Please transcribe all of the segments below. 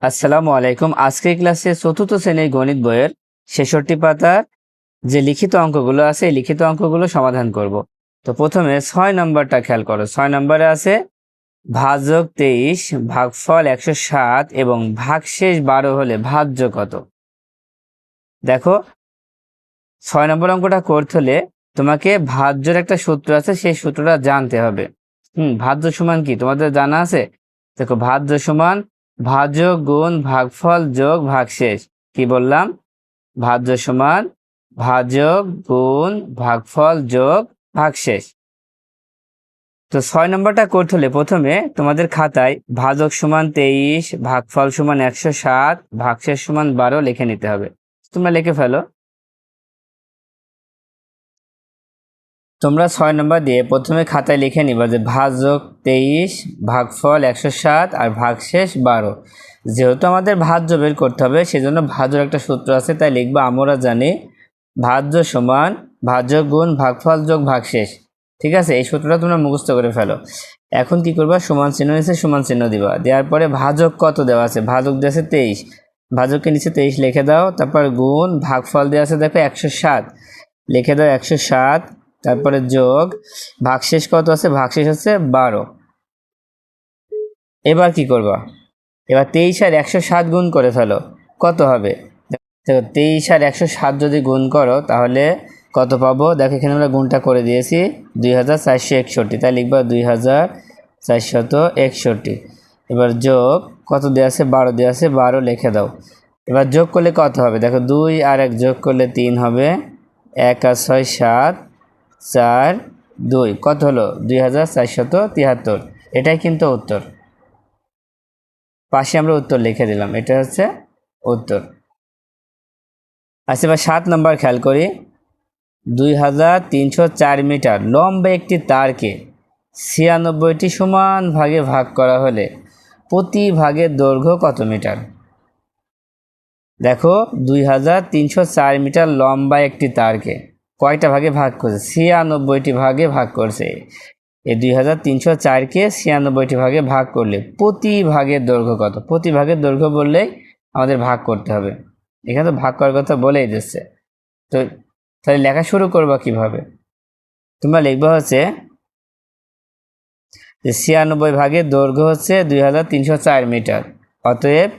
আসসালামু আলাইকুম। আজকের ক্লাসে চতুর্থ শ্রেণীর গণিত বইয়ের ৬৬ পাতার যে লিখিত অঙ্কগুলো আছে এই লিখিত অঙ্কগুলো সমাধান করব। তো প্রথমে ৬ নম্বরটা খেয়াল করো। ৬ নম্বরে আছে ভাজক ২৩, ভাগফল ১৬০ এবং ভাগশেষ ১২ হলে ভাজ্য কত। দেখো, ৬ নম্বর অঙ্কটা করতে হলে তোমাকে ভাজ্যর একটা সূত্র আছে, সেই সূত্রটা জানতে হবে। ভাজ্য সমান কি তোমাদের জানা আছে? দেখো, ভাজ্য সমান ভাজক গুণ ভাগফল যোগ ভাগশেষ। কি বললাম? ভাজ্য সমান ভাজক গুণ ভাগফল যোগ ভাগশেষ। তো ৬ নম্বরটা করতে হলে প্রথমে তোমাদের খাতায় ভাজক সমান ২৩, ভাগফল সমান ১৬০, ভাগশেষ সমান ১২ লিখে নিতে হবে। তোমরা লিখে ফেলো। তোমরা ৬ নম্বর দিয়ে প্রথমে খাতায় লিখে নিবা যে ভাজক ২৩, ভাগফল ১৬০ আর ভাগশেষ ১২। যেহেতু আমাদের ভাজ্য বের করতে হবে, সেজন্য ভাজ্যর একটা সূত্র আছে, তাই লিখবা আমরা জানি ভাজ্য সমান ভাজক গুণ ভাগফল যোগ ভাগশেষ। ঠিক আছে, এই সূত্রটা তোমরা মুখস্থ করে ফেলো। এখন কি করবা? সমান চিহ্ন নিচে সমান চিহ্ন দিবা। দেওয়ার পরে ভাজক কত দেওয়া আছে? ভাজক দেওয়া আছে ২৩, ভাজককে নিচে ২৩ লিখে দাও। তারপর গুণ ভাগফল দেওয়া আছে দেখো ১৬০, লিখে দাও ১৬০। তারপরে যোগ ভাগশেষ কত আছে? ভাগশেষ হচ্ছে ১২। এবার কি করবা? এবার ২৩ আর ১৬০ গুণ করে ফেলো। কত হবে? দেখো, ২৩ আর ১৬০ যদি গুণ করো তাহলে কত পাবো? দেখো, এখানে আমরা গুণটা করে দিয়েছি ২৪৬১। তাই লিখবা ২৪৬১। এবার যোগ কত দেওয়া আছে? ১২ দেওয়া আছে, ১২ লিখে দাও। এবার যোগ করলে কত হবে? দেখো, ২ আর ১ যোগ করলে ৩ হবে, ১ আর ৬ ৭, ৪, ২ কত হলো? ২৪৭৩। এটাই কিন্তু উত্তর। পাশে আমরা উত্তর লিখে দিলাম, এটা হচ্ছে উত্তর। আচ্ছা, এবার ৭ নম্বর খেয়াল করি। ২৩০৪ মিটার লম্বা একটি তারকে ৯৬টি সমান ভাগে ভাগ করা হলে প্রতি ভাগের দৈর্ঘ্য কত মিটার? দেখো, ২৩০৪ মিটার লম্বা একটি তারকে কয়টা ভাগে ভাগ করছে? ৯৬টি ভাগে ভাগ করছে। এই ২৩০৪কে ৯৬টি ভাগে ভাগ করলে প্রতি ভাগের দৈর্ঘ্য কত? প্রতি ভাগের দৈর্ঘ্য বললেই আমাদের ভাগ করতে হবে। এখানে তো ভাগ করার কথা বলেই দিচ্ছে। তো তাহলে লেখা শুরু করবা কিভাবে? তোমরা লিখবা হচ্ছে যে ৯৬ ভাগের দৈর্ঘ্য হচ্ছে ২৩০৪ মিটার। অতএব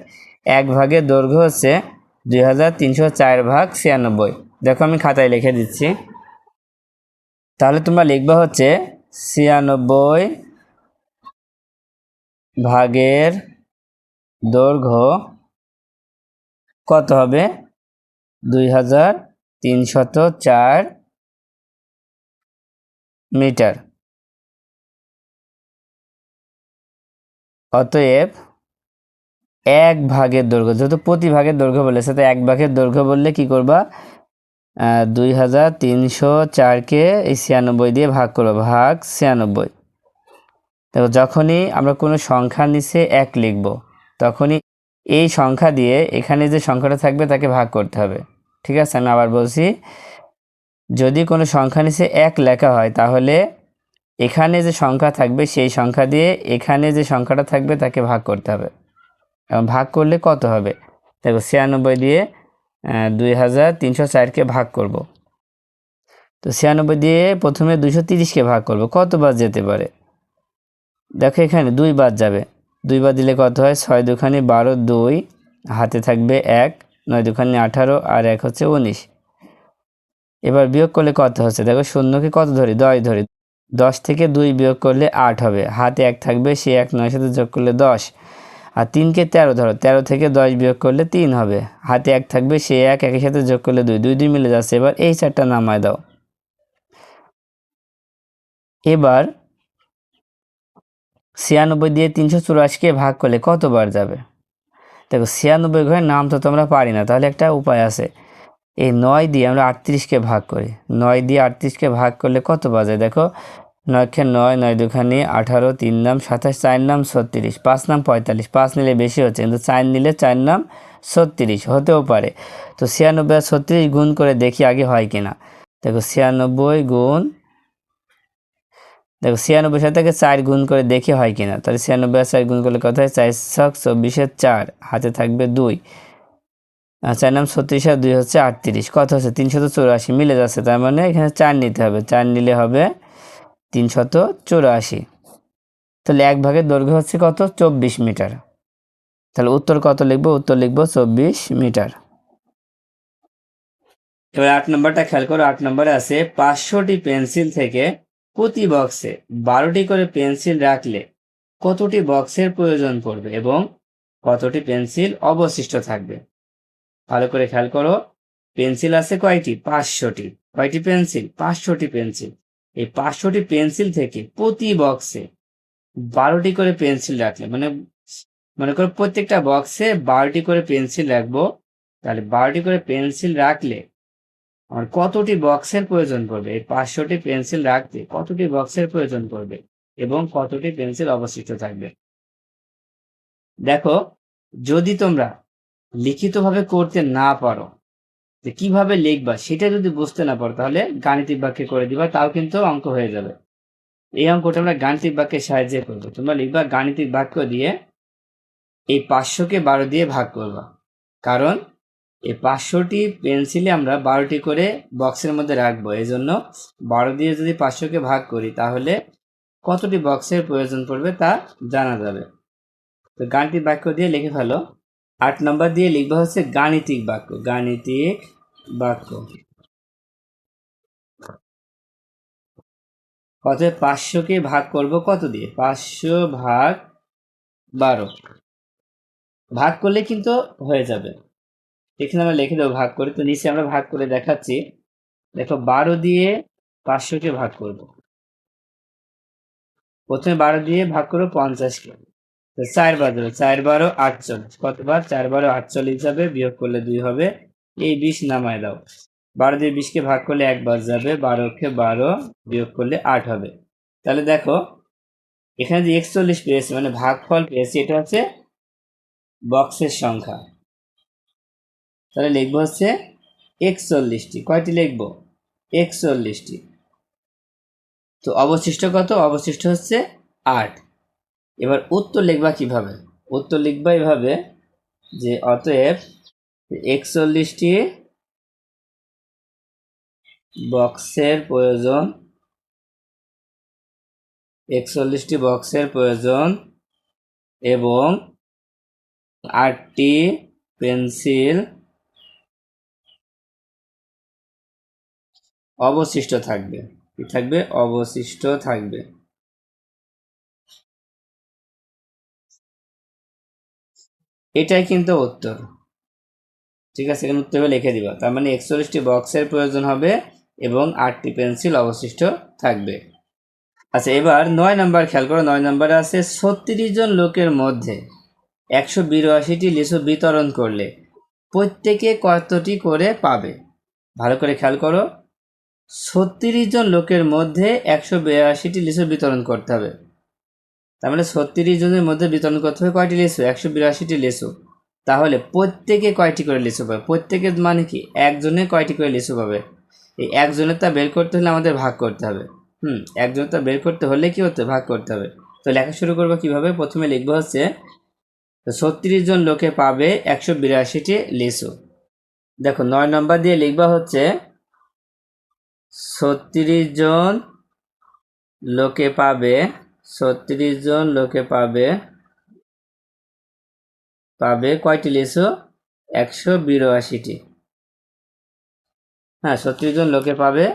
এক ভাগের দৈর্ঘ্য হচ্ছে ২৩০৪ ভাগ ৯৬। দেখো, আমি খাতায় লিখে দিচ্ছি। তাহলে তোমরা লিখবা হচ্ছে ৯৬ ভাগের দৈর্ঘ্য কত হবে? ২৩০৪ মিটার। অতএব এক ভাগের দৈর্ঘ্য, যেহেতু প্রতি ভাগের দৈর্ঘ্য বলেছে, তো এক ভাগের দৈর্ঘ্য বললে কি করবা? ২৩০৪কে এই ৯৬ দিয়ে ভাগ করবো, ভাগ ৯৬। দেখো, যখনই আমরা কোনো সংখ্যার নিচে ১ লিখব, তখনই এই সংখ্যা দিয়ে এখানে যে সংখ্যাটা থাকবে তাকে ভাগ করতে হবে। ঠিক আছে, আমি আবার বলছি, যদি কোনো সংখ্যা নিচে ১ লেখা হয় তাহলে এখানে যে সংখ্যা থাকবে সেই সংখ্যা দিয়ে এখানে যে সংখ্যাটা থাকবে তাকে ভাগ করতে হবে। এবং ভাগ করলে কত হবে? দেখো, ৯৬ দিয়ে ২৩০৪কে ভাগ করব। তো ৯৬ দিয়ে প্রথমে ২৩০কে ভাগ করব। কতবার যেতে পারে? দেখো, এখানে ২ বার যাবে। ২ বার দিলে কত হয়? ৬ দুখানি ১২, ২ হাতে থাকবে ১, ৯ দুখানি ১৮ আর ১ হচ্ছে ১৯। এবার বিয়োগ করলে কত হচ্ছে? দেখো, শূন্যকে কত ধরি? ১০ ধরি। ১০ থেকে ২ বিয়োগ করলে ৮ হবে, হাতে ১ থাকবে, সে ১ ৯ সাথে যোগ করলে ১০। আর ৩কে ১৩ ধরো, ১৩ থেকে ১০ বিয়োগ করলে ৩ হবে, হাতে ১ থাকবে, সে ১ একের সাথে যোগ করলে ২, ২ ২ মিলে যাচ্ছে। এবার এই ৪টা নামায় দাও। এবার ৯৬ দিয়ে ৩৮৪কে ভাগ করলে কতবার যাবে? দেখো, ৯৬ ঘরের নাম তো তোমরা পারি না, তাহলে একটা উপায় আছে। এই ৯ দিয়ে আমরা ৩৮কে ভাগ করি। ৯ দিয়ে ৩৮কে ভাগ করলে কত বাজে? দেখো, ৯কে ৯, ৯ দুখানি ১৮, ৩ নাম ২৭, ৪ নাম ৩৬, ৫ নাম ৪৫। ৫ নিলে বেশি হচ্ছে, কিন্তু ৪ নিলে ৪ নাম ৩৬ হতেও পারে। তো ৯৬ আর ৩৬ গুণ করে দেখি আগে হয় কিনা। দেখো, ৯৬ গুণ দেখো 96 সাথে 4 গুণ করে দেখে হয় কিনা, তাহলে 96 আর 4 গুণ করলে কত হয়, 4 ছক 24 4, হাতে থাকবে 2, আর 4 নাম 36 আর 2 হচ্ছে 38, কত হচ্ছে 384, মিলে যাচ্ছে, তার মানে এখানে 4 নিতে হবে, 4 নিলে হবে 384। তাহলে এক ভাগের দৈর্ঘ্য হচ্ছে কত, 24 মিটার। তাহলে উত্তর কত লিখবো, উত্তর লিখবো 24 মিটার। এবার 8 নম্বরটা খেয়াল করো, 8 নম্বরে আছে 500টি পেন্সিল থেকে প্রতি বক্সে 12টি করে পেন্সিল রাখলে কতটি বক্সের প্রয়োজন পড়বে এবং কতটি পেন্সিল অবশিষ্ট থাকবে। ভালো করে খেয়াল করো, পেন্সিল আছে কয়টি, 500টি। কয়টি পেন্সিল, 500টি পেন্সিল। এই 500টি পেন্সিল থেকে প্রতি বক্সে 12টি করে পেন্সিল রাখলে, মানে মনে করো প্রত্যেকটা বক্সে 12টি করে পেন্সিল রাখবো, তাহলে 12টি করে পেন্সিল রাখলে আমার কতটি বক্সের প্রয়োজন পড়বে, এই 500টি পেন্সিল রাখতে কতটি বক্সের প্রয়োজন পড়বে এবং কতটি পেন্সিল অবশিষ্ট থাকবে। দেখো, যদি তোমরা লিখিতভাবে করতে না পারো, যে কিভাবে লিখবা সেটা যদি বুঝতে না পারো, তাহলে গাণিতিক বাক্যে করে দিবা, তাও কিন্তু অঙ্ক হয়ে যাবে। এই অঙ্কটা আমরা গাণিতিক বাক্যের সাহায্যে করবো। তোমরা লিখবা গাণিতিক বাক্য দিয়ে এই 500কে 12 দিয়ে ভাগ করবা, কারণ এই 500টি পেন্সিলে আমরা 12টি করে বক্সের মধ্যে রাখবো, এই জন্য 12 দিয়ে যদি 500কে ভাগ করি তাহলে কতটি বক্সের প্রয়োজন পড়বে তা জানা যাবে। তো গাণিতিক বাক্য দিয়ে লিখে ফেলো। 8 নম্বর দিয়ে লিখবা হচ্ছে গাণিতিক বাক্য। গাণিতিক বাক্য কত, 500কে ভাগ করব কত দিয়ে, 500 ভাগ 12, ভাগ করলে কিন্তু হয়ে যাবে। এখানে আমরা লিখে দেবো ভাগ করে, তো নিচে আমরা ভাগ করে দেখাচ্ছি। দেখো 12 দিয়ে 500কে ভাগ করব, প্রথমে 12 দিয়ে ভাগ করো 50কে, তো 4 বার ধরো, 4 12 48, কতবার, 4 12 48 যাবে, বিয়োগ করলে 2 হবে, এই 20 নামায় দাও। 12 দিয়ে 20কে ভাগ করলে একবার যাবে, 12কে 12, বিয়োগ করলে 8 হবে। তাহলে দেখো এখানে যে 41 পেয়েছি, মানে ভাগফল পেয়েছি, এটা হচ্ছে বক্সের সংখ্যা। তাহলে লিখবো হচ্ছে 41টি। কয়টি লিখবো, 41টি। তো অবশিষ্ট কত, অবশিষ্ট হচ্ছে 8। এবার উত্তর লিখবা কিভাবে, উত্তর লিখবা এভাবে যে অতএব 41টি বক্সের প্রয়োজন, 41টি বক্সের প্রয়োজন এবং 8টি পেন্সিল অবশিষ্ট থাকবে। কি থাকবে, অবশিষ্ট থাকবে। এটাই কিন্তু উত্তর। ঠিক আছে, এখানে উত্তর লিখে দিবা। তার মানে 41টি বক্সের প্রয়োজন হবে এবং 8টি পেন্সিল অবশিষ্ট থাকবে। আচ্ছা, এবার 9 নাম্বার খেয়াল করো। 9 নাম্বারে আছে 36 জন লোকের মধ্যে 182টি লিচু বিতরণ করলে প্রত্যেকে কতটি করে পাবে। ভালো করে খেয়াল করো, 36 জন লোকের মধ্যে 182টি লিচু বিতরণ করতে হবে। তার মানে 36 জনের মধ্যে বিতরণ করতে হবে কয়টি লিচু, 182টি লিচু। তাহলে প্রত্যেকে কয়টি করে লিচু পাবে, প্রত্যেকের মানে কি, একজনে কয়টি করে লিচু পাবে। এই একজনের তা বের করতে হলে আমাদের ভাগ করতে হবে। একজনের তা বের করতে হলে কি হতে, ভাগ করতে হবে। তো লেখা শুরু করবো কিভাবে, প্রথমে লিখবো হচ্ছে 36 জন লোকে পাবে 182টি লিচু। দেখো 9 নম্বর দিয়ে লিখবা হচ্ছে 36 জন লোকে পাবে, 36 জন লোকে পাবে কয়টি লিচু, 182টি। হ্যাঁ, 36 জন লোকে পাবে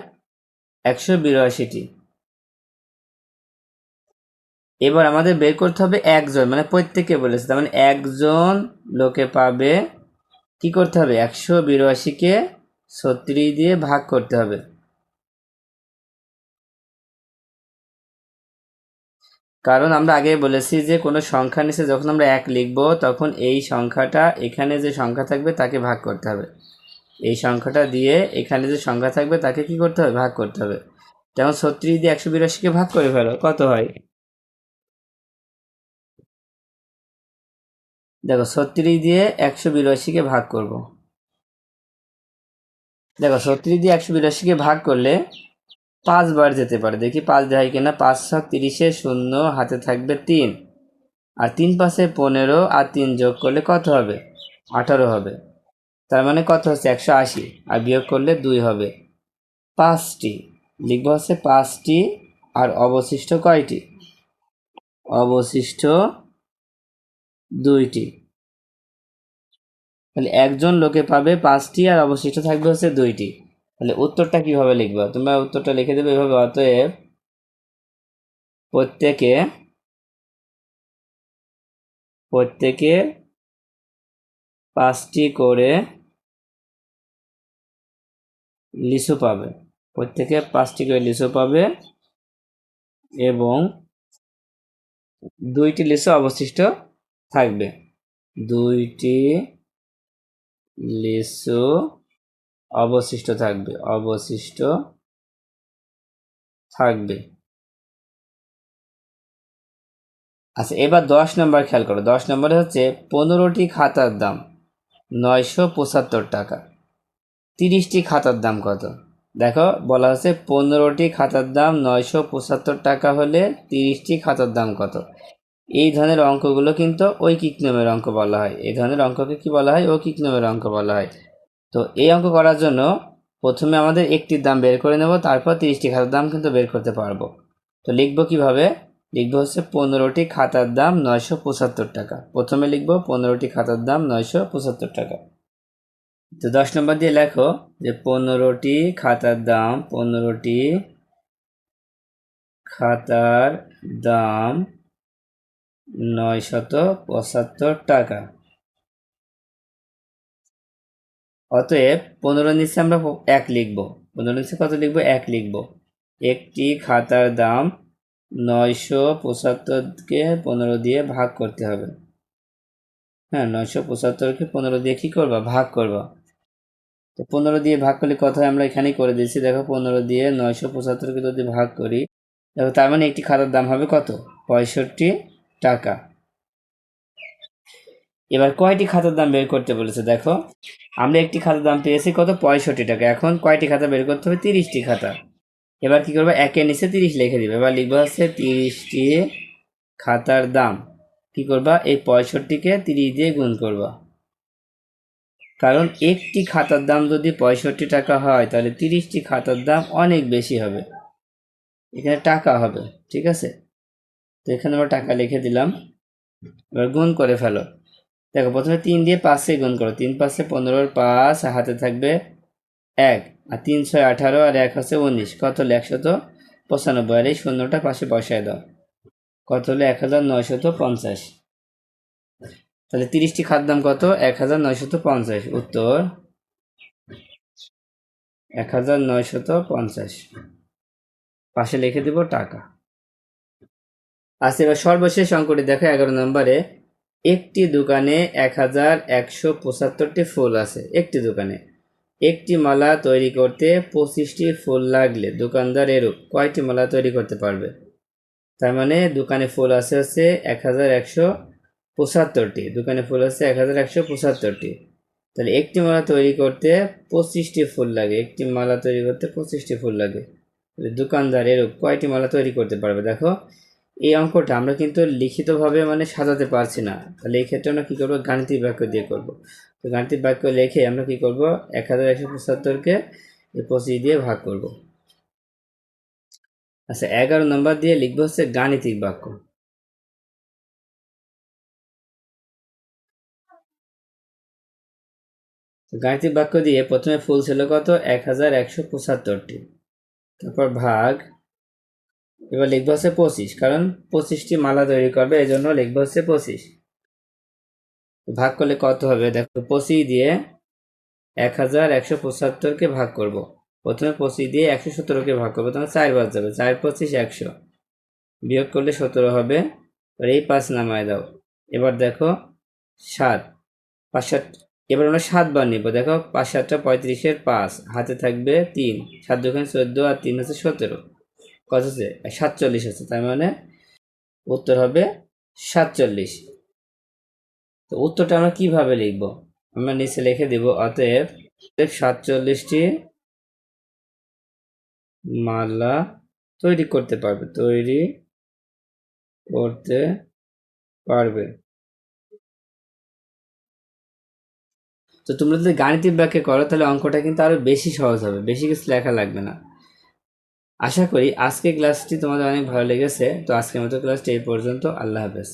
182টি। এবার আমাদের বের করতে হবে একজন, মানে প্রত্যেকে বলেছে, তার মানে একজন লোকে পাবে, কি করতে হবে, 182কে 36 দিয়ে ভাগ করতে হবে। কারণ আমরা আগে বলেছি যে কোনো সংখ্যা নিচে যখন আমরা 1 লিখব তখন এই সংখ্যাটা এখানে যে সংখ্যা থাকবে তাকে ভাগ করতে হবে। এই সংখ্যাটা দিয়ে এখানে যে সংখ্যা থাকবে তাকে কি করতে হবে, ভাগ করতে হবে। যেমন 36 দিয়ে 182কে ভাগ করে ফেলো, কত হয়, দেখো 36 দিয়ে 182কে ভাগ করব। দেখো 36 দিয়ে 182কে ভাগ করলে 5 বার যেতে পারে। দেখি 5 দেয় কিনা। 5 7 30 শূন্য, হাতে থাকবে 3, আর 3 5 15, আর 3 যোগ করলে কত হবে? 18 হবে। তার মানে কত হচ্ছে? 180, আর বিয়োগ করলে 2 হবে। 5টি লিখবো হচ্ছে 5টি, আর অবশিষ্ট কয়টি? অবশিষ্ট 2টি। তাহলে একজন লোকে পাবে 5টি, আর অবশিষ্ট থাকবে হচ্ছে 2টি। তাহলে উত্তরটা কিভাবে লিখবা? তোমরা উত্তরটা লিখে দেবে এভাবে, অতএব প্রত্যেকে প্রত্যেকে 5টি করে লিচু পাবে। প্রত্যেকে 5টি করে লিচু পাবে, এবং 2টি লিচু অবশিষ্ট থাকবে। 2টি লিচু অবশিষ্ট থাকবে, অবশিষ্ট থাকবে। আচ্ছা, এবার 10 নম্বর খেয়াল করো। 10 নম্বরে হচ্ছে 15টি খাতার দাম 975 টাকা। 30টি খাতার দাম কত? দেখো বলা হচ্ছে 15টি খাতার দাম 975 টাকা হলে 30টি খাতার দাম কত? এই ধরনের অঙ্কগুলো কিন্তু ঐকিক নিয়মের অঙ্ক বলা হয়। এই ধরনের অঙ্ককে কি বলা হয়? ঐকিক নিয়মের অঙ্ক বলা হয়। তো এই অঙ্ক করার জন্য প্রথমে আমাদের একটির দাম বের করে নেব, তারপর 30টি খাতার দাম কিন্তু বের করতে পারবো। তো লিখবো কিভাবে? লিখবো হচ্ছে 15টি খাতার দাম 975 টাকা। প্রথমে লিখবো 15টি খাতার দাম 975 টাকা। তো 10 নম্বর দিয়ে লেখো যে 15টি খাতার দাম, 15টি খাতার দাম 975 টাকা। অতএব 15 নিচে আমরা 1 লিখবো। 15 নিচে কত লিখবো? 1 লিখবো। একটি খাতার দাম 975কে 15 দিয়ে ভাগ করতে হবে। হ্যাঁ, 975কে 15 দিয়ে কি করবা? ভাগ করবা। তো 15 দিয়ে ভাগ করলে কত হয়? আমরা এখানেই করে দিয়েছি। দেখো 15 দিয়ে 975কে যদি ভাগ করি, দেখো তার মানে একটি খাতার দাম হবে কত? 65 টাকা। এবার কয়টি খাতার দাম বের করতে বলেছে? দেখো আমরা একটি খাতার দাম পেয়েছি কত? 65 টাকা। এখন কয়টি খাতা বের করতে হবে? 30টি খাতা। এবার কি করবো? 1-এর নিচে 30 লিখে দিবে। এবার লিখবো হচ্ছে 30টি খাতার দাম। কি করবা? এই 65কে 30 দিয়ে গুণ করবা। কারণ একটি খাতার দাম যদি 65 টাকা হয়, তাহলে 30টি খাতার দাম অনেক বেশি হবে। এখানে টাকা হবে, ঠিক আছে? তো এখানে আমরা টাকা লিখে দিলাম। এবার গুণ করে ফেলো। দেখো প্রথমে 3 দিয়ে 5-এ গুণ করো। 3 5 15, 5 হাতে থাকবে 1, আর 3 6 18, আর 1 হচ্ছে 19। কত হলো? 195। আর এই শূন্যটা পাশে বসায় দাও। কত হলো? 1950। তাহলে 30টি খাতার দাম কত? 1950। উত্তর 1950। পাশে লিখে দেব টাকা। আচ্ছা, এবার সর্বশেষ অঙ্কটি দেখো 11 নম্বরে। একটি দোকানে 1175টি ফুল আছে। একটি দোকানে একটি মালা তৈরি করতে 25টি ফুল লাগলে দোকানদার এরূপ কয়টি মালা তৈরি করতে পারবে? তার মানে দোকানে ফুল আছে হচ্ছে 1175টি। দোকানে ফুল আছে 1175টি। তাহলে একটি মালা তৈরি করতে 25টি ফুল লাগে। একটি মালা তৈরি করতে 25টি ফুল লাগে। তাহলে দোকানদার এরূপ কয়টি মালা তৈরি করতে পারবে? দেখো এই অঙ্কটা আমরা কিন্তু লিখিতভাবে মানে সাজাতে পারছি না। তাহলে এই ক্ষেত্রে আমরা কী করবো? গাণিতিক বাক্য দিয়ে করব। তো গাণিতিক বাক্য লিখে আমরা কি করব? 1175কে 25 দিয়ে ভাগ করব। আচ্ছা, 11 নম্বর দিয়ে লিখবো হচ্ছে গাণিতিক বাক্য। গাণিতিক বাক্য দিয়ে প্রথমে ফুল ছিল কত? 1175টি। তারপর ভাগ, এবার লিখবো হচ্ছে 25, কারণ 25টি মালা তৈরি করবে, এই জন্য লিখবো হচ্ছে 25। ভাগ করলে কত হবে? দেখো 25 দিয়ে 1175কে ভাগ করব। প্রথমে 25 দিয়ে 117কে ভাগ করবো, তখন 4 বাদ যাবে। 4 25 100, বিয়োগ করলে 17 হবে। আর এই 5 নামায় দাও। এবার দেখো 7 5 7, এবার আমরা 7 বার নিব। দেখো 5 7 35, 5 হাতে থাকবে 3, 7 2 14, আর 3 হচ্ছে 17। কত হচ্ছে? 47 হচ্ছে। তার মানে উত্তর হবে 47। তো উত্তরটা আমরা কিভাবে লিখব? আমরা নিচে লিখে দিব, অতএব 47টি মালা তৈরি করতে পারবে, তৈরি করতে পারবে। তো তোমরা যদি গাণিতিক ব্যাখ্যা করো তাহলে অঙ্কটা কিন্তু আরো বেশি সহজ হবে, বেশি কিছু লেখা লাগবে না। আশা করি আজকে ক্লাসটি তোমাদের অনেক ভালো লেগেছে। তো আজকের মতো ক্লাসটি এই পর্যন্ত। আল্লাহ হাফেজ।